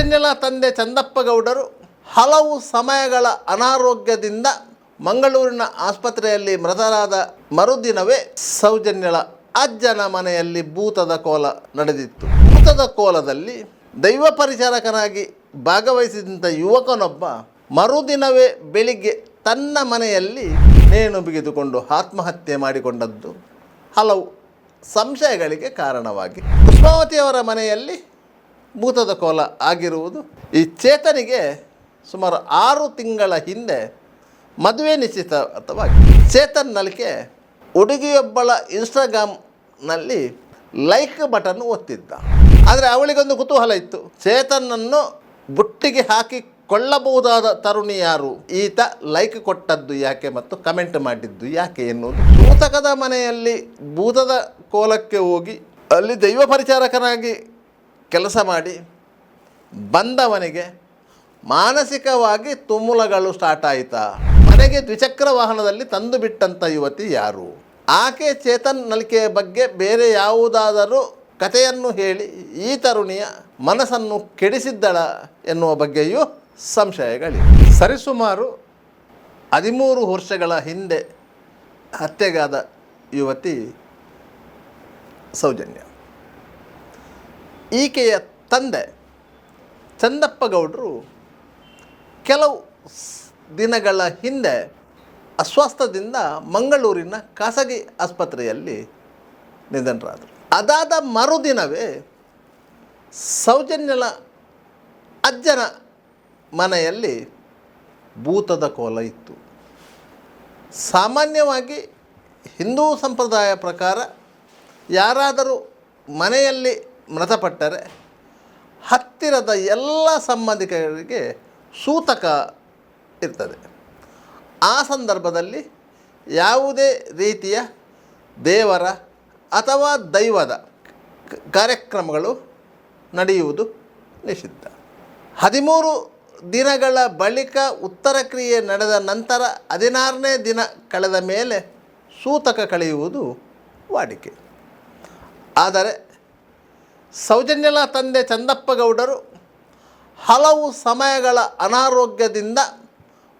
ಸೌಜನ್ಯಲ ತಂದೆ ಚಂದಪ್ಪ ಗೌಡರು ಹಲವು ಸಮಯಗಳ ಅನಾರೋಗ್ಯದಿಂದ ಮಂಗಳೂರಿನ ಆಸ್ಪತ್ರೆಯಲ್ಲಿ ಮೃತರಾದ ಮರುದಿನವೇ ಸೌಜನ್ಯಳ ಅಜ್ಜನ ಮನೆಯಲ್ಲಿ ಭೂತದ ಕೋಲ ನಡೆದಿತ್ತು. ಭೂತದ ಕೋಲದಲ್ಲಿ ದೈವ ಪರಿಚಾರಕನಾಗಿ ಭಾಗವಹಿಸಿದಂಥ ಯುವಕನೊಬ್ಬ ಮರುದಿನವೇ ಬೆಳಿಗ್ಗೆ ತನ್ನ ಮನೆಯಲ್ಲಿ ನೇಣು ಬಿಗಿದುಕೊಂಡು ಆತ್ಮಹತ್ಯೆ ಮಾಡಿಕೊಂಡದ್ದು ಹಲವು ಸಂಶಯಗಳಿಗೆ ಕಾರಣವಾಗಿ ಪುಷ್ಪಾವತಿಯವರ ಮನೆಯಲ್ಲಿ ಭೂತದ ಕೋಲ ಆಗಿರುವುದು. ಈ ಚೇತನಿಗೆ ಸುಮಾರು 6 ತಿಂಗಳ ಹಿಂದೆ ಮದುವೆ ನಿಶ್ಚಿತವಾಗಿದೆ. ಚೇತನ್ ನಲಿಕೆ ಹುಡುಗಿಯೊಬ್ಬಳ ಇನ್ಸ್ಟಾಗ್ರಾಮ್ನಲ್ಲಿ ಲೈಕ್ ಬಟನ್ ಒತ್ತಿದ್ದ. ಆದರೆ ಅವಳಿಗೊಂದು ಕುತೂಹಲ ಇತ್ತು, ಚೇತನನ್ನು ಬುಟ್ಟಿಗೆ ಹಾಕಿ ಕೊಳ್ಳಬಹುದಾದ ತರುಣಿ ಯಾರು, ಈತ ಲೈಕ್ ಕೊಟ್ಟದ್ದು ಯಾಕೆ ಮತ್ತು ಕಮೆಂಟ್ ಮಾಡಿದ್ದು ಯಾಕೆ ಎನ್ನುವುದು. ಸೂತಕದ ಮನೆಯಲ್ಲಿ ಭೂತದ ಕೋಲಕ್ಕೆ ಹೋಗಿ ಅಲ್ಲಿ ದೈವ ಪರಿಚಾರಕನಾಗಿ ಕೆಲಸ ಮಾಡಿ ಬಂದವನಿಗೆ ಮಾನಸಿಕವಾಗಿ ತುಮುಲಗಳು ಸ್ಟಾರ್ಟ್ ಆಯಿತಾ? ಮನೆಗೆ ದ್ವಿಚಕ್ರ ವಾಹನದಲ್ಲಿ ತಂದು ಬಿಟ್ಟಂಥ ಯುವತಿ ಯಾರು? ಆಕೆ ಚೇತನ್ ನಲಿಕೆಯ ಬಗ್ಗೆ ಬೇರೆ ಯಾವುದಾದರೂ ಕಥೆಯನ್ನು ಹೇಳಿ ಈ ತರುಣಿಯ ಮನಸ್ಸನ್ನು ಕೆಡಿಸಿದ್ದಳ ಎನ್ನುವ ಬಗ್ಗೆಯೂ ಸಂಶಯಗಳಿವೆ. ಸರಿಸುಮಾರು 13 ವರ್ಷಗಳ ಹಿಂದೆ ಹತ್ಯೆಗಾದ ಯುವತಿ ಸೌಜನ್ಯ. ಈಕೆಯ ತಂದೆ ಚಂದಪ್ಪ ಗೌಡರು ಕೆಲವು ದಿನಗಳ ಹಿಂದೆ ಅಸ್ವಸ್ಥದಿಂದ ಮಂಗಳೂರಿನ ಖಾಸಗಿ ಆಸ್ಪತ್ರೆಯಲ್ಲಿ ನಿಧನರಾದರು. ಅದಾದ ಮರುದಿನವೇ ಸೌಜನ್ಯಳ ಅಜ್ಜನ ಮನೆಯಲ್ಲಿ ಭೂತದ ಕೋಲ ಇತ್ತು. ಸಾಮಾನ್ಯವಾಗಿ ಹಿಂದೂ ಸಂಪ್ರದಾಯ ಪ್ರಕಾರ ಯಾರಾದರೂ ಮನೆಯಲ್ಲಿ ಮೃತಪಟ್ಟರೆ ಹತ್ತಿರದ ಎಲ್ಲ ಸಂಬಂಧಿಕರಿಗೆ ಸೂತಕ ಇರ್ತದೆ. ಆ ಸಂದರ್ಭದಲ್ಲಿ ಯಾವುದೇ ರೀತಿಯ ದೇವರ ಅಥವಾ ದೈವದ ಕಾರ್ಯಕ್ರಮಗಳು ನಡೆಯುವುದು ನಿಷಿದ್ಧ. 13 ದಿನಗಳ ಬಳಿಕ ಉತ್ತರ ಕ್ರಿಯೆ ನಡೆದ ನಂತರ 16ನೇ ದಿನ ಕಳೆದ ಮೇಲೆ ಸೂತಕ ಕಳೆಯುವುದು ವಾಡಿಕೆ. ಆದರೆ ಸೌಜನ್ಯಲ ತಂದೆ ಚಂದಪ್ಪ ಗೌಡರು ಹಲವು ಸಮಯಗಳ ಅನಾರೋಗ್ಯದಿಂದ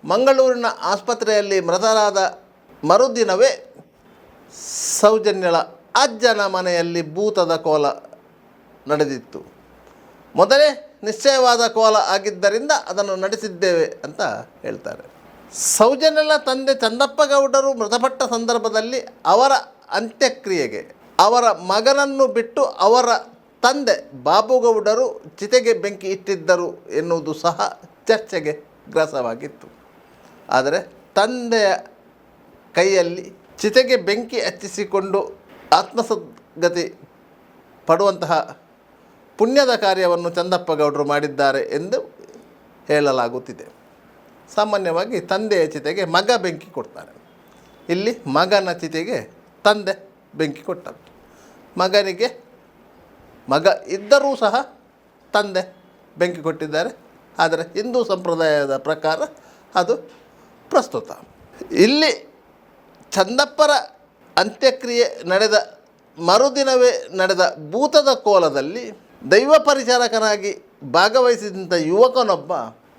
ಮಂಗಳೂರಿನ ಆಸ್ಪತ್ರೆಯಲ್ಲಿ ಮೃತರಾದ ಮರುದಿನವೇ ಸೌಜನ್ಯಳ ಅಜ್ಜನ ಮನೆಯಲ್ಲಿ ಭೂತದ ಕೋಲ ನಡೆದಿತ್ತು. ಮೊದಲೇ ನಿಶ್ಚಯವಾದ ಕೋಲ ಆಗಿದ್ದರಿಂದ ಅದನ್ನು ನಡೆಸಿದ್ದೇವೆ ಅಂತ ಹೇಳ್ತಾರೆ. ಸೌಜನ್ಯಳ ತಂದೆ ಚಂದಪ್ಪ ಗೌಡರು ಮೃತಪಟ್ಟ ಸಂದರ್ಭದಲ್ಲಿ ಅವರ ಅಂತ್ಯಕ್ರಿಯೆಗೆ ಅವರ ಮಗನನ್ನು ಬಿಟ್ಟು ಅವರ ತಂದೆ ಬಾಬುಗೌಡರು ಚಿತೆಗೆ ಬೆಂಕಿ ಇಟ್ಟಿದ್ದರು ಎನ್ನುವುದು ಸಹ ಚರ್ಚೆಗೆ ಗ್ರಾಸವಾಗಿತ್ತು. ಆದರೆ ತಂದೆಯ ಕೈಯಲ್ಲಿ ಚಿತೆಗೆ ಬೆಂಕಿ ಹಚ್ಚಿಸಿಕೊಂಡು ಆತ್ಮಸದ್ಗತಿ ಪಡುವಂತಹ ಪುಣ್ಯದ ಕಾರ್ಯವನ್ನು ಚಂದಪ್ಪ ಗೌಡರು ಮಾಡಿದ್ದಾರೆ ಎಂದು ಹೇಳಲಾಗುತ್ತಿದೆ. ಸಾಮಾನ್ಯವಾಗಿ ತಂದೆಯ ಚಿತೆಗೆ ಮಗ ಬೆಂಕಿ ಕೊಡ್ತಾರೆ. ಇಲ್ಲಿ ಮಗನ ಚಿತೆಗೆ ತಂದೆ ಬೆಂಕಿ ಕೊಟ್ಟರು. ಮಗನಿಗೆ ಮಗ ಇದ್ದರೂ ಸಹ ತಂದೆ ಬೆಂಕಿ ಕೊಟ್ಟಿದ್ದಾರೆ. ಆದರೆ ಹಿಂದೂ ಸಂಪ್ರದಾಯದ ಪ್ರಕಾರ ಅದು ಪ್ರಸ್ತುತ. ಇಲ್ಲಿ ಚಂದಪ್ಪರ ಅಂತ್ಯಕ್ರಿಯೆ ನಡೆದ ಮರುದಿನವೇ ನಡೆದ ಭೂತದ ಕೋಲದಲ್ಲಿ ದೈವ ಪರಿಚಾರಕನಾಗಿ ಭಾಗವಹಿಸಿದಂಥ ಯುವಕನೊಬ್ಬ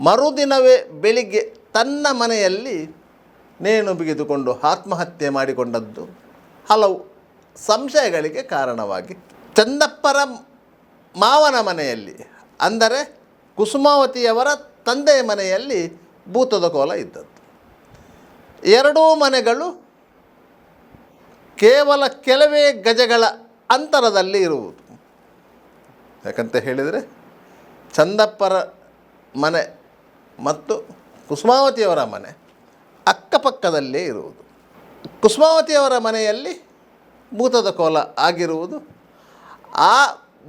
ಮರುದಿನವೇ ಬೆಳಿಗ್ಗೆ ತನ್ನ ಮನೆಯಲ್ಲಿ ನೇಣು ಬಿಗಿದುಕೊಂಡು ಆತ್ಮಹತ್ಯೆ ಮಾಡಿಕೊಂಡದ್ದು ಹಲವು ಸಂಶಯಗಳಿಗೆ ಕಾರಣವಾಗಿ ಚಂದಪ್ಪರ ಮಾವನ ಮನೆಯಲ್ಲಿ, ಅಂದರೆ ಕುಸುಮಾವತಿಯವರ ತಂದೆಯ ಮನೆಯಲ್ಲಿ ಭೂತದ ಕೋಲ ಇದ್ದದ್ದು. ಎರಡೂ ಮನೆಗಳು ಕೇವಲ ಕೆಲವೇ ಗಜಗಳ ಅಂತರದಲ್ಲಿ ಇರುವುದು. ಯಾಕಂತ ಹೇಳಿದರೆ ಚಂದಪ್ಪರ ಮನೆ ಮತ್ತು ಕುಸುಮಾವತಿಯವರ ಮನೆ ಅಕ್ಕಪಕ್ಕದಲ್ಲೇ ಇರುವುದು. ಕುಸುಮಾವತಿಯವರ ಮನೆಯಲ್ಲಿ ಭೂತದ ಕೋಲ ಆಗಿರುವುದು. ಆ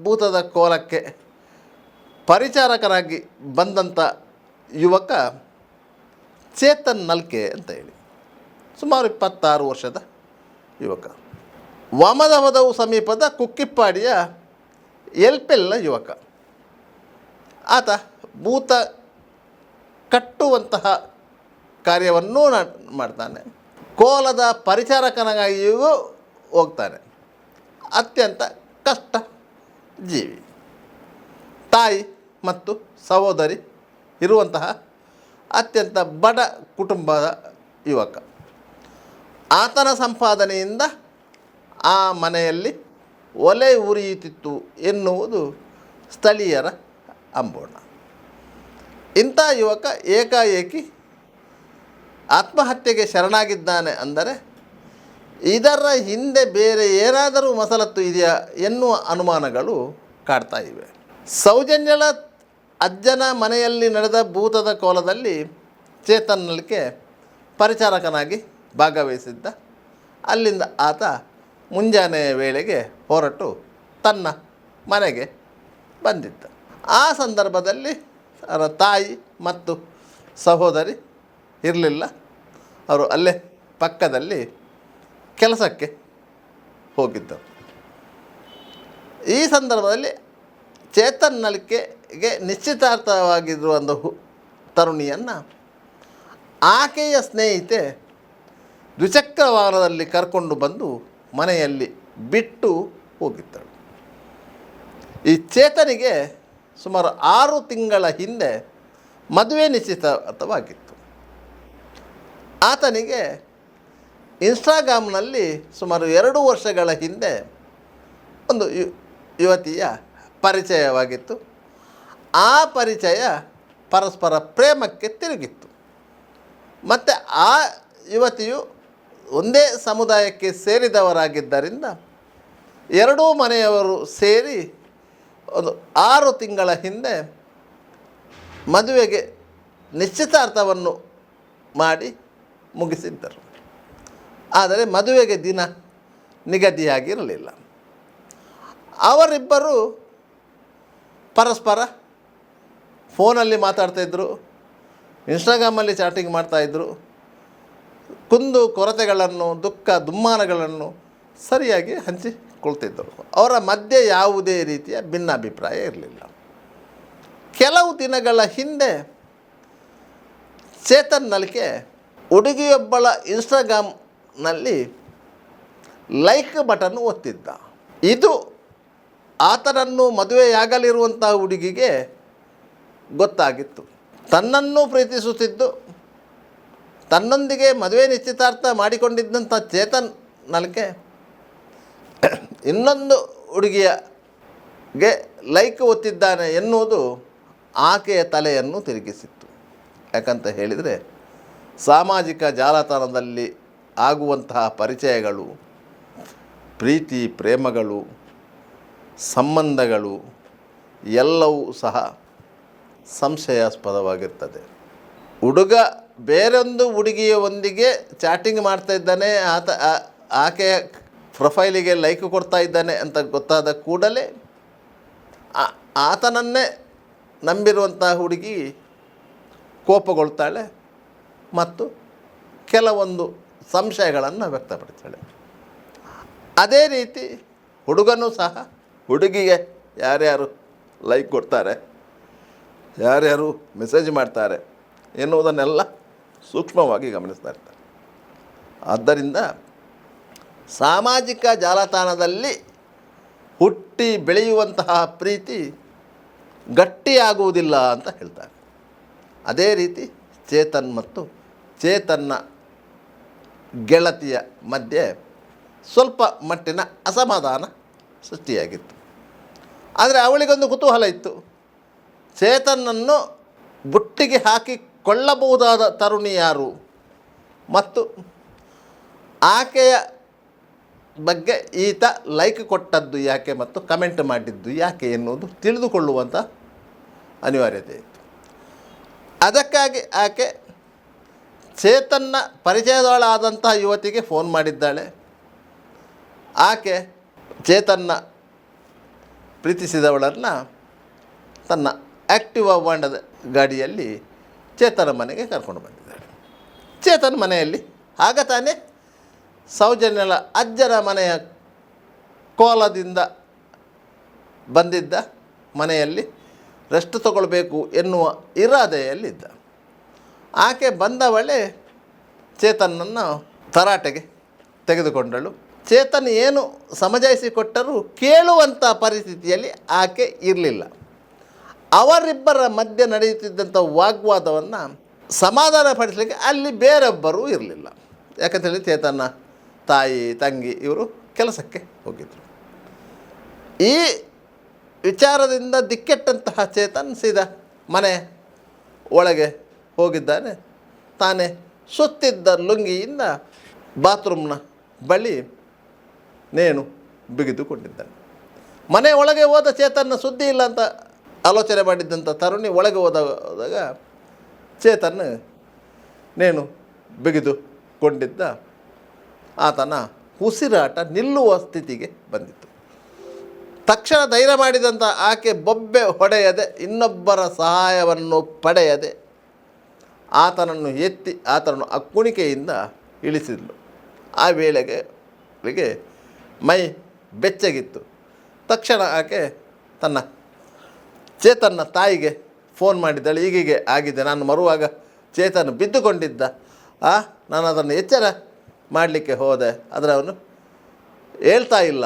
ಭೂತದ ಕೋಲಕ್ಕೆ ಪರಿಚಾರಕರಾಗಿ ಬಂದಂಥ ಯುವಕ ಚೇತನ್ ನಲ್ಕೆ ಅಂತ ಹೇಳಿ ಸುಮಾರು 26 ವರ್ಷದ ಯುವಕ. ವಾಮದವದವು ಸಮೀಪದ ಕುಕ್ಕಿಪ್ಪಾಡಿಯ ಎಲ್ಪೆಲ್ನ ಯುವಕ. ಆತ ಭೂತ ಕಟ್ಟುವಂತಹ ಕಾರ್ಯವನ್ನೂ ಮಾಡ್ತಾನೆ. ಕೋಲದ ಪರಿಚಾರಕನಾಗಿಯೂ ಹೋಗ್ತಾನೆ. ಅತ್ಯಂತ ಕಷ್ಟ ಜೀವಿ. ತಾಯಿ ಮತ್ತು ಸಹೋದರಿ ಇರುವಂತಹ ಅತ್ಯಂತ ಬಡ ಕುಟುಂಬದ ಯುವಕ. ಆತನ ಸಂಪಾದನೆಯಿಂದ ಆ ಮನೆಯಲ್ಲಿ ಒಲೆ ಉರಿಯುತ್ತಿತ್ತು ಎನ್ನುವುದು ಸ್ಥಳೀಯರ ಅಂಬೋಣ. ಇಂಥ ಯುವಕ ಏಕಾಏಕಿ ಆತ್ಮಹತ್ಯೆಗೆ ಶರಣಾಗಿದ್ದಾನೆ ಅಂದರೆ ಇದರ ಹಿಂದೆ ಬೇರೆ ಏನಾದರೂ ಮಸಲತ್ತು ಇದೆಯಾ ಎನ್ನುವ ಅನುಮಾನಗಳು ಕಾಡ್ತಾ ಇವೆ. ಸೌಜನ್ಯಳ ಅಜ್ಜನ ಮನೆಯಲ್ಲಿ ನಡೆದ ಭೂತದ ಕೋಲದಲ್ಲಿ ಚೇತನ್ ನಲ್ಕೆ ಪರಿಚಾರಕನಾಗಿ ಭಾಗವಹಿಸಿದ್ದ. ಅಲ್ಲಿಂದ ಆತ ಮುಂಜಾನೆಯ ವೇಳೆಗೆ ಹೊರಟು ತನ್ನ ಮನೆಗೆ ಬಂದಿದ್ದ. ಆ ಸಂದರ್ಭದಲ್ಲಿ ಅವರ ತಾಯಿ ಮತ್ತು ಸಹೋದರಿ ಇರಲಿಲ್ಲ. ಅವರು ಅಲ್ಲೇ ಪಕ್ಕದಲ್ಲಿ ಕೆಲಸಕ್ಕೆ ಹೋಗಿದ್ದರು. ಈ ಸಂದರ್ಭದಲ್ಲಿ ಚೇತನ್ ನಲ್ಕೆಗೆ ನಿಶ್ಚಿತಾರ್ಥವಾಗಿರುವ ಒಂದು ತರುಣಿಯನ್ನು ಆಕೆಯ ಸ್ನೇಹಿತೆ ದ್ವಿಚಕ್ರ ವಾಹನದಲ್ಲಿ ಕರ್ಕೊಂಡು ಬಂದು ಮನೆಯಲ್ಲಿ ಬಿಟ್ಟು ಹೋಗಿದ್ದಳು. ಈ ಚೇತನಿಗೆ ಸುಮಾರು 6 ತಿಂಗಳ ಹಿಂದೆ ಮದುವೆ ನಿಶ್ಚಿತಾರ್ಥವಾಗಿತ್ತು. ಆತನಿಗೆ ಇನ್ಸ್ಟಾಗ್ರಾಮ್ನಲ್ಲಿ ಸುಮಾರು 2 ವರ್ಷಗಳ ಹಿಂದೆ ಒಂದು ಯುವತಿಯ ಪರಿಚಯವಾಗಿತ್ತು. ಆ ಪರಿಚಯ ಪರಸ್ಪರ ಪ್ರೇಮಕ್ಕೆ ತಿರುಗಿತ್ತು. ಮತ್ತು ಆ ಯುವತಿಯು ಒಂದೇ ಸಮುದಾಯಕ್ಕೆ ಸೇರಿದವರಾಗಿದ್ದರಿಂದ ಎರಡೂ ಮನೆಯವರು ಸೇರಿ ಒಂದು 6 ತಿಂಗಳ ಹಿಂದೆ ಮದುವೆಗೆ ನಿಶ್ಚಿತಾರ್ಥವನ್ನು ಮಾಡಿ ಮುಗಿಸಿದ್ದರು. ಆದರೆ ಮದುವೆಗೆ ದಿನ ನಿಗದಿಯಾಗಿರಲಿಲ್ಲ. ಅವರಿಬ್ಬರು ಪರಸ್ಪರ ಫೋನಲ್ಲಿ ಮಾತಾಡ್ತಾಯಿದ್ರು, ಇನ್ಸ್ಟಾಗ್ರಾಮಲ್ಲಿ ಚಾಟಿಂಗ್ ಮಾಡ್ತಾಯಿದ್ರು. ಕುಂದು ಕೊರತೆಗಳನ್ನು, ದುಃಖ ದುಮ್ಮಾನಗಳನ್ನು ಸರಿಯಾಗಿ ಹಂಚಿಕೊಳ್ತಿದ್ದರು. ಅವರ ಮಧ್ಯೆ ಯಾವುದೇ ರೀತಿಯ ಭಿನ್ನಾಭಿಪ್ರಾಯ ಇರಲಿಲ್ಲ. ಕೆಲವು ದಿನಗಳ ಹಿಂದೆ ಚೇತನ್ ನಲ್ಕೆ ಹುಡುಗಿಯೊಬ್ಬಳ ಇನ್ಸ್ಟಾಗ್ರಾಮ್ನಲ್ಲಿ ಲೈಕ್ ಬಟನ್ ಒತ್ತಿದ್ದ. ಇದು ಆತನನ್ನು ಮದುವೆಯಾಗಲಿರುವಂಥ ಹುಡುಗಿಗೆ ಗೊತ್ತಾಗಿತ್ತು. ತನ್ನನ್ನು ಪ್ರೀತಿಸುತ್ತಿದ್ದು ತನ್ನೊಂದಿಗೆ ಮದುವೆ ನಿಶ್ಚಿತಾರ್ಥ ಮಾಡಿಕೊಂಡಿದ್ದಂಥ ಚೇತನ್ ನಲ್ಕೆ ಇನ್ನೊಂದು ಹುಡುಗಿಯಗೆ ಲೈಕ್ ಒತ್ತಿದ್ದಾನೆ ಎನ್ನುವುದು ಆಕೆಯ ತಲೆಯನ್ನು ತಿರುಗಿಸಿತ್ತು. ಯಾಕಂತ ಹೇಳಿದರೆ ಸಾಮಾಜಿಕ ಜಾಲತಾಣದಲ್ಲಿ ಆಗುವಂತಹ ಪರಿಚಯಗಳು, ಪ್ರೀತಿ ಪ್ರೇಮಗಳು, ಸಂಬಂಧಗಳು ಎಲ್ಲವೂ ಸಹ ಸಂಶಯಾಸ್ಪದವಾಗಿರ್ತದೆ. ಹುಡುಗ ಬೇರೊಂದು ಹುಡುಗಿಯೊಂದಿಗೆ ಚಾಟಿಂಗ್ ಮಾಡ್ತಾಯಿದ್ದಾನೆ, ಆಕೆಯ ಪ್ರೊಫೈಲಿಗೆ ಲೈಕ್ ಕೊಡ್ತಾ ಇದ್ದಾನೆ ಅಂತ ಗೊತ್ತಾದ ಕೂಡಲೇ ಆತನನ್ನೇ ನಂಬಿರುವಂಥ ಹುಡುಗಿ ಕೋಪಗೊಳ್ತಾಳೆ ಮತ್ತು ಕೆಲವೊಂದು ಸಂಶಯಗಳನ್ನು ವ್ಯಕ್ತಪಡಿಸ್ತಾಳೆ. ಅದೇ ರೀತಿ ಹುಡುಗನೂ ಸಹ ಹುಡುಗಿಗೆ ಯಾರ್ಯಾರು ಲೈಕ್ ಕೊಡ್ತಾರೆ, ಯಾರ್ಯಾರು ಮೆಸೇಜ್ ಮಾಡ್ತಾರೆ ಎನ್ನುವುದನ್ನೆಲ್ಲ ಸೂಕ್ಷ್ಮವಾಗಿ ಗಮನಿಸ್ತಾ ಇರ್ತಾರೆ. ಆದ್ದರಿಂದ ಸಾಮಾಜಿಕ ಜಾಲತಾಣದಲ್ಲಿ ಹುಟ್ಟಿ ಬೆಳೆಯುವಂತಹ ಪ್ರೀತಿ ಗಟ್ಟಿಯಾಗುವುದಿಲ್ಲ ಅಂತ ಹೇಳ್ತಾರೆ. ಅದೇ ರೀತಿ ಚೇತನ್ ಮತ್ತು ಚೇತನ್ನ ಗೆಳತಿಯ ಮಧ್ಯೆ ಸ್ವಲ್ಪ ಮಟ್ಟಿನ ಅಸಮಾಧಾನ ಸೃಷ್ಟಿಯಾಗಿತ್ತು. ಆದರೆ ಅವಳಿಗೊಂದು ಕುತೂಹಲ ಇತ್ತು. ಚೇತನನ್ನು ಬುಟ್ಟಿಗೆ ಹಾಕಿಕೊಳ್ಳಬಹುದಾದ ತರುಣಿ ಯಾರು ಮತ್ತು ಆಕೆಯ ಬಗ್ಗೆ ಈತ ಲೈಕ್ ಕೊಟ್ಟದ್ದು ಯಾಕೆ ಮತ್ತು ಕಮೆಂಟ್ ಮಾಡಿದ್ದು ಯಾಕೆ ಎನ್ನುವುದು ತಿಳಿದುಕೊಳ್ಳುವಂಥ ಅನಿವಾರ್ಯತೆ ಇತ್ತು. ಅದಕ್ಕಾಗಿ ಆಕೆ ಚೇತನ್ನ ಪರಿಚಯದವಳಾದಂಥ ಯುವತಿಗೆ ಫೋನ್ ಮಾಡಿದ್ದಾಳೆ. ಆಕೆ ಚೇತನ್ನ ಪ್ರೀತಿಸಿದವಳನ್ನು ತನ್ನ ಆ್ಯಕ್ಟಿವಾ ವಾಂಡದ ಗಾಡಿಯಲ್ಲಿ ಚೇತನ ಮನೆಗೆ ಕರ್ಕೊಂಡು ಬಂದಿದ್ದಾಳೆ. ಚೇತನ್ ಮನೆಯಲ್ಲಿ ಆಗ ತಾನೇ ಸೌಜನ್ಯಳ ಅಜ್ಜನ ಮನೆಯ ಕೋಲದಿಂದ ಬಂದಿದ್ದ ಮನೆಯಲ್ಲಿ ರೆಸ್ಟ್ ತಗೊಳ್ಬೇಕು ಎನ್ನುವ ಇರಾದೆಯಲ್ಲಿದ್ದ. ಆಕೆ ಬಂದವಳೆ ಚೇತನನ್ನು ತರಾಟೆಗೆ ತೆಗೆದುಕೊಂಡಳು. ಚೇತನ್ ಏನು ಸಮಜಾಯಿಸಿಕೊಟ್ಟರೂ ಕೇಳುವಂಥ ಪರಿಸ್ಥಿತಿಯಲ್ಲಿ ಆಕೆ ಇರಲಿಲ್ಲ. ಅವರಿಬ್ಬರ ಮಧ್ಯೆ ನಡೆಯುತ್ತಿದ್ದಂಥ ವಾಗ್ವಾದವನ್ನು ಸಮಾಧಾನಪಡಿಸಲಿಕ್ಕೆ ಅಲ್ಲಿ ಬೇರೊಬ್ಬರೂ ಇರಲಿಲ್ಲ. ಯಾಕಂತೇಳಿ ಚೇತನ್ನ ತಾಯಿ ತಂಗಿ ಇವರು ಕೆಲಸಕ್ಕೆ ಹೋಗಿದ್ದರು. ಈ ವಿಚಾರದಿಂದ ದಿಕ್ಕೆಟ್ಟಂತಹ ಚೇತನ್ ಸೀದಾ ಮನೆ ಒಳಗೆ ಹೋಗಿದ್ದಾನೆ. ತಾನೇ ಸುತ್ತಿದ್ದ ಲುಂಗಿಯಿಂದ ಬಾತ್ರೂಮ್ನ ಬಳಿ ನೇಣು ಬಿಗಿದುಕೊಂಡಿದ್ದಾನೆ. ಮನೆ ಒಳಗೆ ಹೋದ ಚೇತನ್ನ ಸುದ್ದಿ ಇಲ್ಲ ಅಂತ ಆಲೋಚನೆ ಮಾಡಿದ್ದಂಥ ತರುಣಿ ಒಳಗೆ ಹೋದಾಗ ಚೇತನ್ ನೇಣು ಬಿಗಿದುಕೊಂಡಿದ್ದ ಆತನ ಉಸಿರಾಟ ನಿಲ್ಲುವ ಸ್ಥಿತಿಗೆ ಬಂದಿತ್ತು. ತಕ್ಷಣ ಧೈರ್ಯ ಮಾಡಿದಂಥ ಆಕೆ ಬೊಬ್ಬೆ ಹೊಡೆಯದೆ, ಇನ್ನೊಬ್ಬರ ಸಹಾಯವನ್ನು ಪಡೆಯದೆ ಆತನನ್ನು ಎತ್ತಿ ಆತನನ್ನು ಆ ಕುಣಿಕೆಯಿಂದ ಇಳಿಸಿದ್ಲು. ಆ ವೇಳೆಗೆ ಮೈ ಬೆಚ್ಚಗಿತ್ತು. ತಕ್ಷಣ ಆಕೆ ತನ್ನ ಚೇತನ್ನ ತಾಯಿಗೆ ಫೋನ್ ಮಾಡಿದ್ದಾಳೆ. ಹೀಗೀಗೆ ಆಗಿದೆ, ನಾನು ಮರುವಾಗ ಚೇತನ್ ಬಿದ್ದುಕೊಂಡಿದ್ದ, ನಾನು ಅದನ್ನು ಎಚ್ಚರ ಮಾಡಲಿಕ್ಕೆ ಹೋದೆ, ಆದರೆ ಅವನು ಹೇಳ್ತಾ ಇಲ್ಲ,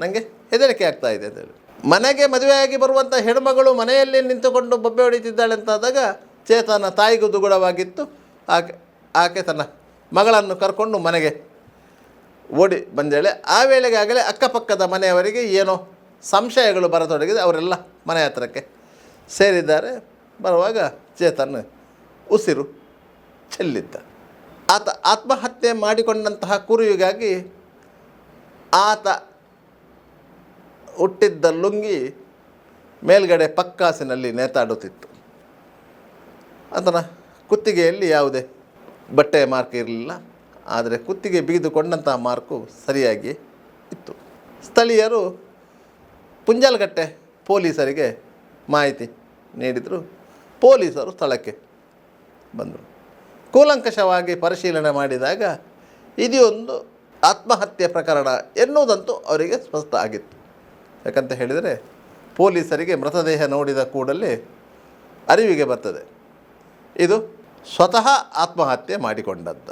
ನನಗೆ ಹೆದರಿಕೆ ಆಗ್ತಾ ಇದೆ ಅಂತೇಳಿ. ಮನೆಗೆ ಮದುವೆಯಾಗಿ ಬರುವಂಥ ಹೆಣ್ಮಗಳು ಮನೆಯಲ್ಲಿ ನಿಂತುಕೊಂಡು ಬೊಬ್ಬೆ ಹೊಡಿತಿದ್ದಾಳೆ ಅಂತಾದಾಗ ಚೇತನ ತಾಯಿಗೂ ದುಗುಡವಾಗಿತ್ತು. ಆಕೆ ತನ್ನ ಮಗಳನ್ನು ಕರ್ಕೊಂಡು ಮನೆಗೆ ಓಡಿ ಬಂದೇಳೆ. ಆ ವೇಳೆಗಾಗಲೇ ಅಕ್ಕಪಕ್ಕದ ಮನೆಯವರಿಗೆ ಏನೋ ಸಂಶಯಗಳು ಬರತೊಡಗಿದೆ. ಅವರೆಲ್ಲ ಮನೆ ಹತ್ತಿರಕ್ಕೆ ಸೇರಿದ್ದಾರೆ. ಬರುವಾಗ ಚೇತನ್ ಉಸಿರು ಚೆಲ್ಲಿದ್ದ. ಆತ ಆತ್ಮಹತ್ಯೆ ಮಾಡಿಕೊಂಡಂತಹ ಕುರುವಿಗಾಗಿ ಆತ ಹುಟ್ಟಿದ್ದ ಲುಂಗಿ ಮೇಲ್ಗಡೆ ಪಕ್ಕಾಸಿನಲ್ಲಿ ನೇತಾಡುತ್ತಿತ್ತು. ಆತನ ಕುತ್ತಿಗೆಯಲ್ಲಿ ಯಾವುದೇ ಬಟ್ಟೆಯ ಮಾರ್ಕ್ ಇರಲಿಲ್ಲ, ಆದರೆ ಕುತ್ತಿಗೆ ಬಿಗಿದುಕೊಂಡಂತಹ ಮಾರ್ಕು ಸರಿಯಾಗಿ ಇತ್ತು. ಸ್ಥಳೀಯರು ಪುಂಜಾಲಕಟ್ಟೆ ಪೊಲೀಸರಿಗೆ ಮಾಹಿತಿ ನೀಡಿದರು. ಪೊಲೀಸರು ಸ್ಥಳಕ್ಕೆ ಬಂದರು. ಕೂಲಂಕಷವಾಗಿ ಪರಿಶೀಲನೆ ಮಾಡಿದಾಗ ಇದೊಂದು ಆತ್ಮಹತ್ಯೆ ಪ್ರಕರಣ ಎನ್ನುವುದಂತೂ ಅವರಿಗೆ ಸ್ಪಷ್ಟ ಆಗಿತ್ತು. ಯಾಕಂತ ಹೇಳಿದರೆ ಪೊಲೀಸರಿಗೆ ಮೃತದೇಹ ನೋಡಿದ ಕೂಡಲೇ ಅರಿವಿಗೆ ಬರ್ತದೆ, ಇದು ಸ್ವತಃ ಆತ್ಮಹತ್ಯೆ ಮಾಡಿಕೊಂಡದ್ದ,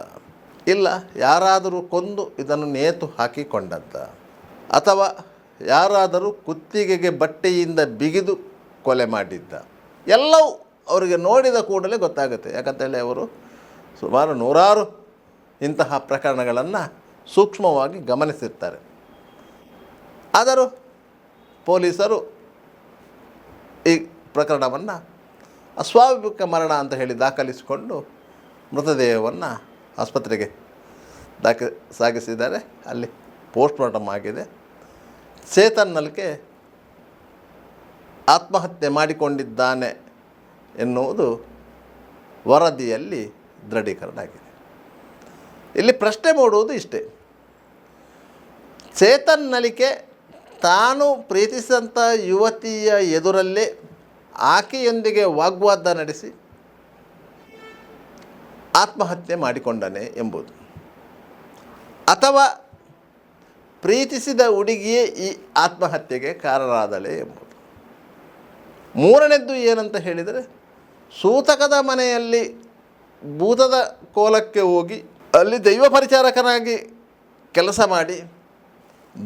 ಇಲ್ಲ ಯಾರಾದರೂ ಕೊಂದು ಇದನ್ನು ನೇತು ಹಾಕಿಕೊಂಡದ್ದ, ಅಥವಾ ಯಾರಾದರೂ ಕುತ್ತಿಗೆಗೆ ಬಟ್ಟೆಯಿಂದ ಬಿಗಿದು ಕೊಲೆ ಮಾಡಿದ್ದ. ಎಲ್ಲವೂ ಅವರಿಗೆ ನೋಡಿದ ಕೂಡಲೇ ಗೊತ್ತಾಗುತ್ತೆ. ಯಾಕಂತೇಳಿ ಅವರು ಸುಮಾರು 100 ಇಂತಹ ಪ್ರಕರಣಗಳನ್ನು ಸೂಕ್ಷ್ಮವಾಗಿ ಗಮನಿಸಿರ್ತಾರೆ. ಆದರೂ ಪೊಲೀಸರು ಈ ಪ್ರಕರಣವನ್ನು ಅಸ್ವಾಭಾವಿಕ ಮರಣ ಅಂತ ಹೇಳಿ ದಾಖಲಿಸಿಕೊಂಡು ಮೃತದೇಹವನ್ನು ಆಸ್ಪತ್ರೆಗೆ ಸಾಗಿಸಿದ್ದಾರೆ. ಅಲ್ಲಿ ಪೋಸ್ಟ್ಮಾರ್ಟಮ್ ಆಗಿದೆ. ಚೇತನ್ ನಲ್ಕೆ ಆತ್ಮಹತ್ಯೆ ಮಾಡಿಕೊಂಡಿದ್ದಾನೆ ಎನ್ನುವುದು ವರದಿಯಲ್ಲಿ ದೃಢೀಕರಣ ಆಗಿದೆ. ಇಲ್ಲಿ ಪ್ರಶ್ನೆ ಮೂಡುವುದು ಇಷ್ಟೇ, ಚೇತನ್ ನಲಿಕೆ ತಾನು ಪ್ರೀತಿಸಿದಂಥ ಯುವತಿಯ ಎದುರಲ್ಲೇ ಆಕೆಯೊಂದಿಗೆ ವಾಗ್ವಾದ ನಡೆಸಿ ಆತ್ಮಹತ್ಯೆ ಮಾಡಿಕೊಂಡನೆ ಎಂಬುದು, ಅಥವಾ ಪ್ರೀತಿಸಿದ ಹುಡುಗಿಯೇ ಈ ಆತ್ಮಹತ್ಯೆಗೆ ಕಾರಣರಾದಳೆ ಎಂಬುದು. ಮೂರನೇದ್ದು ಏನಂತ ಹೇಳಿದರೆ, ಸೂತಕದ ಮನೆಯಲ್ಲಿ ಭೂತದ ಕೋಲಕ್ಕೆ ಹೋಗಿ ಅಲ್ಲಿ ದೈವ ಪರಿಚಾರಕನಾಗಿ ಕೆಲಸ ಮಾಡಿ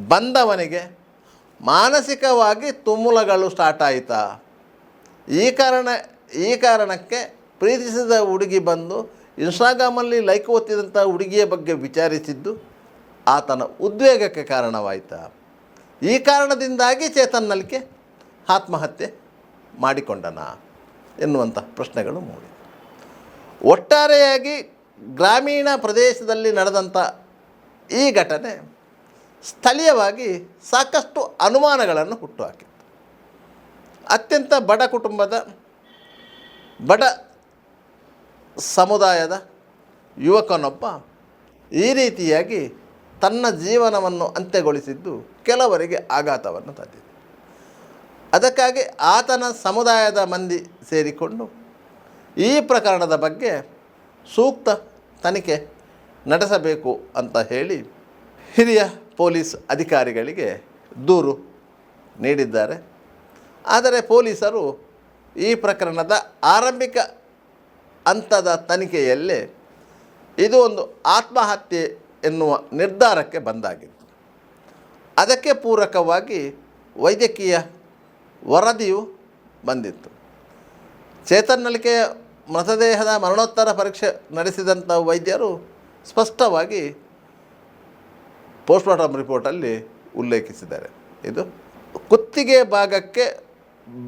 ಬಂದವನಿಗೆ ಮಾನಸಿಕವಾಗಿ ತುಮುಲಗಳು ಸ್ಟಾರ್ಟ್ ಆಯಿತಾ, ಈ ಕಾರಣಕ್ಕೆ ಪ್ರೀತಿಸಿದ ಹುಡುಗಿ ಬಂದು ಇನ್ಸ್ಟಾಗ್ರಾಮಲ್ಲಿ ಲೈಕ್ ಒತ್ತಿದಂಥ ಹುಡುಗಿಯ ಬಗ್ಗೆ ವಿಚಾರಿಸಿದ್ದು ಆತನ ಉದ್ವೇಗಕ್ಕೆ ಕಾರಣವಾಯಿತಾ, ಈ ಕಾರಣದಿಂದಾಗಿ ಚೇತನ್ ನಲ್ಕೆ ಆತ್ಮಹತ್ಯೆ ಮಾಡಿಕೊಂಡನ ಎನ್ನುವಂಥ ಪ್ರಶ್ನೆಗಳು ಮೂಡಿವೆ. ಒಟ್ಟಾರೆಯಾಗಿ ಗ್ರಾಮೀಣ ಪ್ರದೇಶದಲ್ಲಿ ನಡೆದಂಥ ಈ ಘಟನೆ ಸ್ಥಳೀಯವಾಗಿ ಸಾಕಷ್ಟು ಅನುಮಾನಗಳನ್ನು ಹುಟ್ಟುಹಾಕಿತ್ತು. ಅತ್ಯಂತ ಬಡ ಕುಟುಂಬದ, ಬಡ ಸಮುದಾಯದ ಯುವಕನೊಬ್ಬ ಈ ರೀತಿಯಾಗಿ ತನ್ನ ಜೀವನವನ್ನು ಅಂತ್ಯಗೊಳಿಸಿದ್ದು ಕೆಲವರಿಗೆ ಆಘಾತವನ್ನು ತಂದಿದೆ. ಅದಕ್ಕಾಗಿ ಆತನ ಸಮುದಾಯದ ಮಂದಿ ಸೇರಿಕೊಂಡು ಈ ಪ್ರಕರಣದ ಬಗ್ಗೆ ಸೂಕ್ತ ತನಿಖೆ ನಡೆಸಬೇಕು ಅಂತ ಹೇಳಿ ಹಿರಿಯ ಪೊಲೀಸ್ ಅಧಿಕಾರಿಗಳಿಗೆ ದೂರು ನೀಡಿದ್ದಾರೆ. ಆದರೆ ಪೊಲೀಸರು ಈ ಪ್ರಕರಣದ ಆರಂಭಿಕ ಹಂತದ ತನಿಖೆಯಲ್ಲೇ ಇದು ಒಂದು ಆತ್ಮಹತ್ಯೆ ಎನ್ನುವ ನಿರ್ಧಾರಕ್ಕೆ ಬಂದಾಗಿತ್ತು. ಅದಕ್ಕೆ ಪೂರಕವಾಗಿ ವೈದ್ಯಕೀಯ ವರದಿಯು ಬಂದಿತ್ತು. ಚೇತನ್ ನಲಿಕೆಯ ಮೃತದೇಹದ ಮರಣೋತ್ತರ ಪರೀಕ್ಷೆ ನಡೆಸಿದಂಥ ವೈದ್ಯರು ಸ್ಪಷ್ಟವಾಗಿ ಪೋಸ್ಟ್ಮಾರ್ಟಮ್ ರಿಪೋರ್ಟಲ್ಲಿ ಉಲ್ಲೇಖಿಸಿದ್ದಾರೆ. ಇದು ಕುತ್ತಿಗೆ ಭಾಗಕ್ಕೆ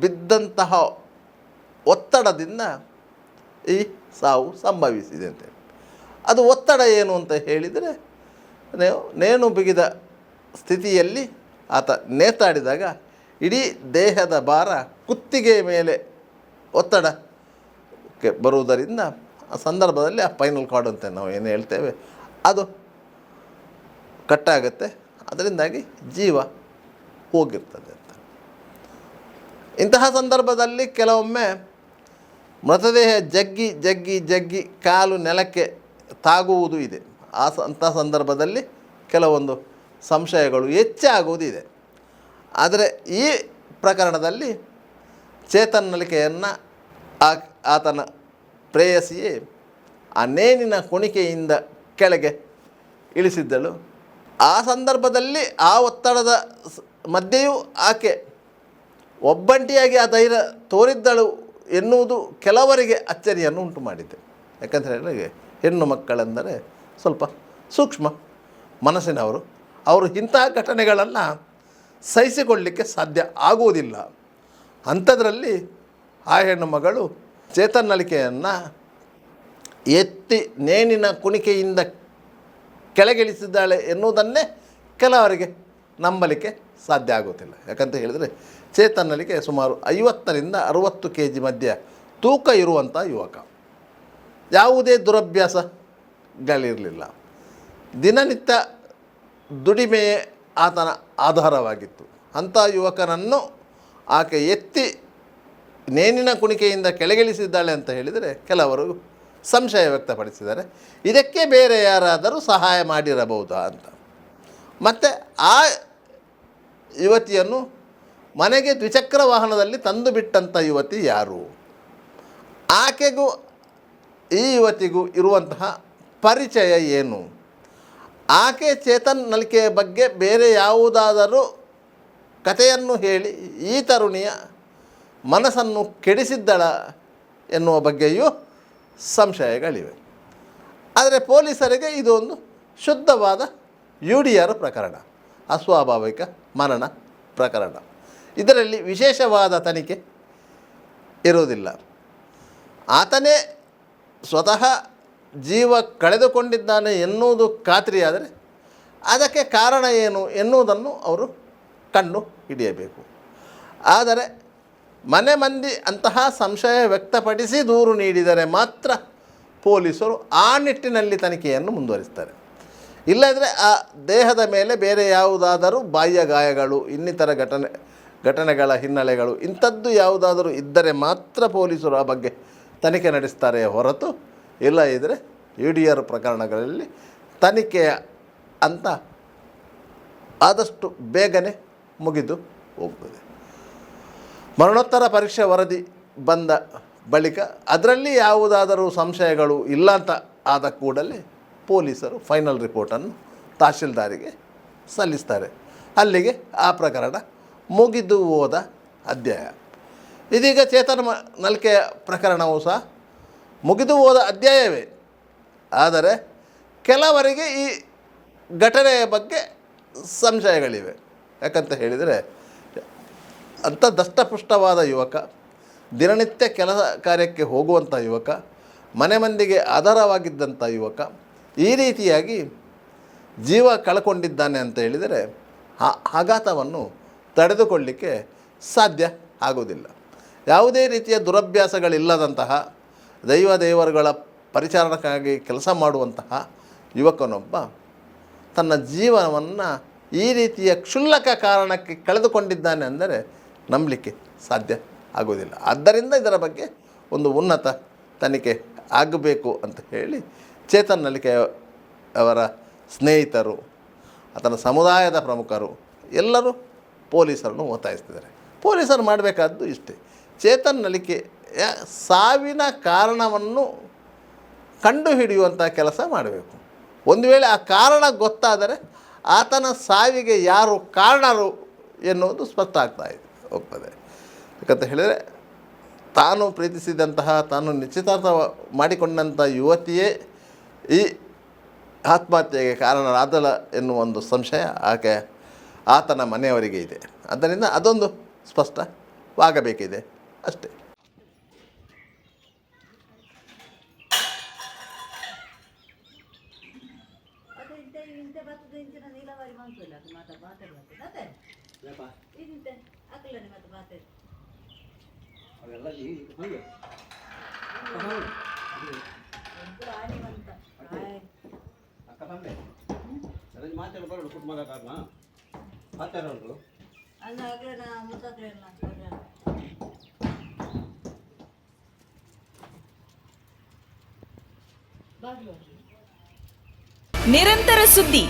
ಬಿದ್ದಂತಹ ಒತ್ತಡದಿಂದ ಈ ಸಾವು ಸಂಭವಿಸಿದೆ ಅಂತೇಳಿ. ಅದು ಒತ್ತಡ ಏನು ಅಂತ ಹೇಳಿದರೆ, ನೇಣು ಬಿಗಿದ ಸ್ಥಿತಿಯಲ್ಲಿ ಆತ ನೇತಾಡಿದಾಗ ಇಡೀ ದೇಹದ ಭಾರ ಕುತ್ತಿಗೆ ಮೇಲೆ ಒತ್ತಡಕ್ಕೆ ಬರುವುದರಿಂದ ಆ ಸಂದರ್ಭದಲ್ಲಿ ಆ ಸ್ಪೈನಲ್ ಕಾರ್ಡ್ ಅಂತ ನಾವು ಏನು ಹೇಳ್ತೇವೆ ಅದು ಕಟ್ಟಾಗುತ್ತೆ. ಅದರಿಂದಾಗಿ ಜೀವ ಹೋಗಿರ್ತದೆ ಅಂತ. ಇಂತಹ ಸಂದರ್ಭದಲ್ಲಿ ಕೆಲವೊಮ್ಮೆ ಮೃತದೇಹ ಜಗ್ಗಿ ಜಗ್ಗಿ ಜಗ್ಗಿ ಕಾಲು ನೆಲಕ್ಕೆ ತಾಗುವುದು ಇದೆ. ಅಂಥ ಸಂದರ್ಭದಲ್ಲಿ ಕೆಲವೊಂದು ಸಂಶಯಗಳು ಹೆಚ್ಚಾಗುವುದಿದೆ. ಆದರೆ ಈ ಪ್ರಕರಣದಲ್ಲಿ ಚೇತನ್ ನಲಿಕೆಯನ್ನು ಆತನ ಪ್ರೇಯಸಿಯೇ ಆ ನೇಣಿನ ಕುಣಿಕೆಯಿಂದ ಕೆಳಗೆ ಇಳಿಸಿದ್ದಳು. ಆ ಸಂದರ್ಭದಲ್ಲಿ ಆ ಒತ್ತಡದ ಮಧ್ಯೆಯೂ ಆಕೆ ಒಬ್ಬಂಟಿಯಾಗಿ ಆ ಧೈರ್ಯ ತೋರಿದ್ದಳು ಎನ್ನುವುದು ಕೆಲವರಿಗೆ ಅಚ್ಚರಿಯನ್ನು ಉಂಟು ಮಾಡಿದೆ. ಯಾಕಂತ ಹೇಳಿದ್ರೆ ಹೆಣ್ಣು ಮಕ್ಕಳೆಂದರೆ ಸ್ವಲ್ಪ ಸೂಕ್ಷ್ಮ ಮನಸ್ಸಿನವರು. ಅವರು ಇಂತಹ ಘಟನೆಗಳನ್ನು ಸಹಿಸಿಕೊಳ್ಳಲಿಕ್ಕೆ ಸಾಧ್ಯ ಆಗುವುದಿಲ್ಲ. ಅಂಥದ್ರಲ್ಲಿ ಆ ಹೆಣ್ಣು ಮಗಳು ಚೇತನ್ ನಲಿಕೆಯನ್ನು ಎತ್ತಿ ನೇಣಿನ ಕುಣಿಕೆಯಿಂದ ಕೆಳಗಿಳಿಸಿದ್ದಾಳೆ ಎನ್ನುವುದನ್ನೇ ಕೆಲವರಿಗೆ ನಂಬಲಿಕ್ಕೆ ಸಾಧ್ಯ ಆಗುತ್ತಿಲ್ಲ. ಯಾಕಂತ ಹೇಳಿದರೆ ಚೇತನ್ ನಲಿಕೆ ಸುಮಾರು 50ರಿಂದ 60 kg ಮಧ್ಯ ತೂಕ ಇರುವಂಥ ಯುವಕ. ಯಾವುದೇ ದುರಭ್ಯಾಸಗಳಿರಲಿಲ್ಲ. ದಿನನಿತ್ಯ ದುಡಿಮೆಯೇ ಆತನ ಆಧಾರವಾಗಿತ್ತು. ಅಂಥ ಯುವಕನನ್ನು ಆಕೆ ಎತ್ತಿ ನೇಣಿನ ಕುಣಿಕೆಯಿಂದ ಕೆಳಗಿಳಿಸಿದ್ದಾಳೆ ಅಂತ ಹೇಳಿದರೆ ಕೆಲವರು ಸಂಶಯ ವ್ಯಕ್ತಪಡಿಸಿದ್ದಾರೆ. ಇದಕ್ಕೆ ಬೇರೆ ಯಾರಾದರೂ ಸಹಾಯ ಮಾಡಿರಬಹುದಾ ಅಂತ. ಮತ್ತು ಆ ಯುವತಿಯನ್ನು ಮನೆಗೆ ದ್ವಿಚಕ್ರ ವಾಹನದಲ್ಲಿ ತಂದು ಬಿಟ್ಟಂಥ ಯುವತಿ ಯಾರು? ಆಕೆಗೂ ಈ ಯುವತಿಗೂ ಇರುವಂತಹ ಪರಿಚಯ ಏನು? ಆಕೆ ಚೇತನ್ ನಲಿಕೆಯ ಬಗ್ಗೆ ಬೇರೆ ಯಾವುದಾದರೂ ಕಥೆಯನ್ನು ಹೇಳಿ ಈ ತರುಣಿಯ ಮನಸ್ಸನ್ನು ಕೆಡಿಸಿದ್ದಳ ಎನ್ನುವ ಬಗ್ಗೆಯೂ ಸಂಶಯಗಳಿವೆ. ಆದರೆ ಪೊಲೀಸರಿಗೆ ಇದೊಂದು ಶುದ್ಧವಾದ UDR ಪ್ರಕರಣ, ಅಸ್ವಾಭಾವಿಕ ಮರಣ ಪ್ರಕರಣ. ಇದರಲ್ಲಿ ವಿಶೇಷವಾದ ತನಿಖೆ ಇರುವುದಿಲ್ಲ. ಆತನೇ ಸ್ವತಃ ಜೀವ ಕಳೆದುಕೊಂಡಿದ್ದಾನೆ ಎನ್ನುವುದು ಖಾತ್ರಿಯಾದರೆ ಅದಕ್ಕೆ ಕಾರಣ ಏನು ಎನ್ನುವುದನ್ನು ಅವರು ಕಂಡು ಹಿಡಿಯಬೇಕು. ಆದರೆ ಮನೆ ಮಂದಿ ಅಂತಹ ಸಂಶಯ ವ್ಯಕ್ತಪಡಿಸಿ ದೂರು ನೀಡಿದರೆ ಮಾತ್ರ ಪೊಲೀಸರು ಆ ನಿಟ್ಟಿನಲ್ಲಿ ತನಿಖೆಯನ್ನು ಮುಂದುವರಿಸ್ತಾರೆ. ಇಲ್ಲದ್ರೆ ಆ ದೇಹದ ಮೇಲೆ ಬೇರೆ ಯಾವುದಾದರೂ ಬಾಹ್ಯ ಗಾಯಗಳು, ಇನ್ನಿತರ ಘಟನೆಗಳ ಹಿನ್ನೆಲೆಗಳು ಇಂಥದ್ದು ಯಾವುದಾದರೂ ಇದ್ದರೆ ಮಾತ್ರ ಪೊಲೀಸರು ಆ ಬಗ್ಗೆ ತನಿಖೆ ನಡೆಸ್ತಾರೆ ಹೊರತು ಇಲ್ಲ ಇದ್ದರೆ UDR ಪ್ರಕರಣಗಳಲ್ಲಿ ತನಿಖೆ ಅಂತ ಆದಷ್ಟು ಬೇಗನೆ ಮುಗಿದು ಹೋಗ್ತದೆ. ಮರಣೋತ್ತರ ಪರೀಕ್ಷೆ ವರದಿ ಬಂದ ಬಳಿಕ ಅದರಲ್ಲಿ ಯಾವುದಾದರೂ ಸಂಶಯಗಳು ಇಲ್ಲ ಅಂತ ಆದ ಕೂಡಲೇ ಪೊಲೀಸರು ಫೈನಲ್ ರಿಪೋರ್ಟನ್ನು ತಹಶೀಲ್ದಾರಿಗೆ ಸಲ್ಲಿಸ್ತಾರೆ. ಅಲ್ಲಿಗೆ ಆ ಪ್ರಕರಣ ಮುಗಿದು ಹೋದ ಅಧ್ಯಾಯ. ಇದೀಗ ಚೇತನ್ ನಲಿಕೆಯ ಪ್ರಕರಣವೂ ಸಹ ಮುಗಿದು ಹೋದ ಅಧ್ಯಾಯವೇ. ಆದರೆ ಕೆಲವರಿಗೆ ಈ ಘಟನೆಯ ಬಗ್ಗೆ ಸಂಶಯಗಳಿವೆ. ಯಾಕಂತ ಹೇಳಿದರೆ ಅಂಥ ದಷ್ಟಪುಷ್ಟವಾದ ಯುವಕ, ದಿನನಿತ್ಯ ಕೆಲಸ ಕಾರ್ಯಕ್ಕೆ ಹೋಗುವಂಥ ಯುವಕ, ಮನೆ ಮಂದಿಗೆ ಆಧಾರವಾಗಿದ್ದಂಥ ಯುವಕ ಈ ರೀತಿಯಾಗಿ ಜೀವ ಕಳ್ಕೊಂಡಿದ್ದಾನೆ ಅಂತ ಹೇಳಿದರೆ ಆ ಆಘಾತವನ್ನು ತಡೆದುಕೊಳ್ಳಲಿಕ್ಕೆ ಸಾಧ್ಯ ಆಗೋದಿಲ್ಲ. ಯಾವುದೇ ರೀತಿಯ ದುರಭ್ಯಾಸಗಳಿಲ್ಲದಂತಹ ದೇವರುಗಳ ಪರಿಚಾರಕ್ಕಾಗಿ ಕೆಲಸ ಮಾಡುವಂತಹ ಯುವಕನೊಬ್ಬ ತನ್ನ ಜೀವನವನ್ನು ಈ ರೀತಿಯ ಕ್ಷುಲ್ಲಕ ಕಾರಣಕ್ಕೆ ಕಳೆದುಕೊಂಡಿದ್ದಾನೆ ಅಂದರೆ ನಂಬಲಿಕ್ಕೆ ಸಾಧ್ಯ ಆಗೋದಿಲ್ಲ. ಆದ್ದರಿಂದ ಇದರ ಬಗ್ಗೆ ಒಂದು ಉನ್ನತ ತನಿಖೆ ಆಗಬೇಕು ಅಂತ ಹೇಳಿ ಚೇತನ್ ನಲಿಕೆ ಅವರ ಸ್ನೇಹಿತರು, ಆತನ ಸಮುದಾಯದ ಪ್ರಮುಖರು ಎಲ್ಲರೂ ಪೊಲೀಸರನ್ನು ಒತ್ತಾಯಿಸ್ತಿದ್ದಾರೆ. ಪೊಲೀಸರು ಮಾಡಬೇಕಾದ್ದು ಇಷ್ಟೇ, ಚೇತನ್ ನಲಿಕೆಯ ಸಾವಿನ ಕಾರಣವನ್ನು ಕಂಡುಹಿಡಿಯುವಂಥ ಕೆಲಸ ಮಾಡಬೇಕು. ಒಂದು ವೇಳೆ ಆ ಕಾರಣ ಗೊತ್ತಾದರೆ ಆತನ ಸಾವಿಗೆ ಯಾರು ಕಾರಣರು ಎನ್ನುವುದು ಸ್ಪಷ್ಟ ಆಗ್ತಾ ಹೋಗ್ತದೆ. ಯಾಕಂತ ಹೇಳಿದರೆ ತಾನು ಪ್ರೀತಿಸಿದಂತಹ ತಾನು ನಿಶ್ಚಿತಾರ್ಥ ಮಾಡಿಕೊಂಡಂಥ ಯುವತಿಯೇ ಈ ಆತ್ಮಹತ್ಯೆಗೆ ಕಾರಣರಾದಳ ಎನ್ನುವ ಒಂದು ಸಂಶಯ ಆತನ ಮನೆಯವರಿಗೆ ಇದೆ. ಆದ್ದರಿಂದ ಅದೊಂದು ಸ್ಪಷ್ಟವಾಗಬೇಕಿದೆ ಅಷ್ಟೇ. ಮಾತಾಡ ಬರೋದು ಕುಟುಂಬದ ಕಾರಣ ಮಾತಾಡ ಉಂಟು ನಿರಂತರ ಸುದ್ದಿ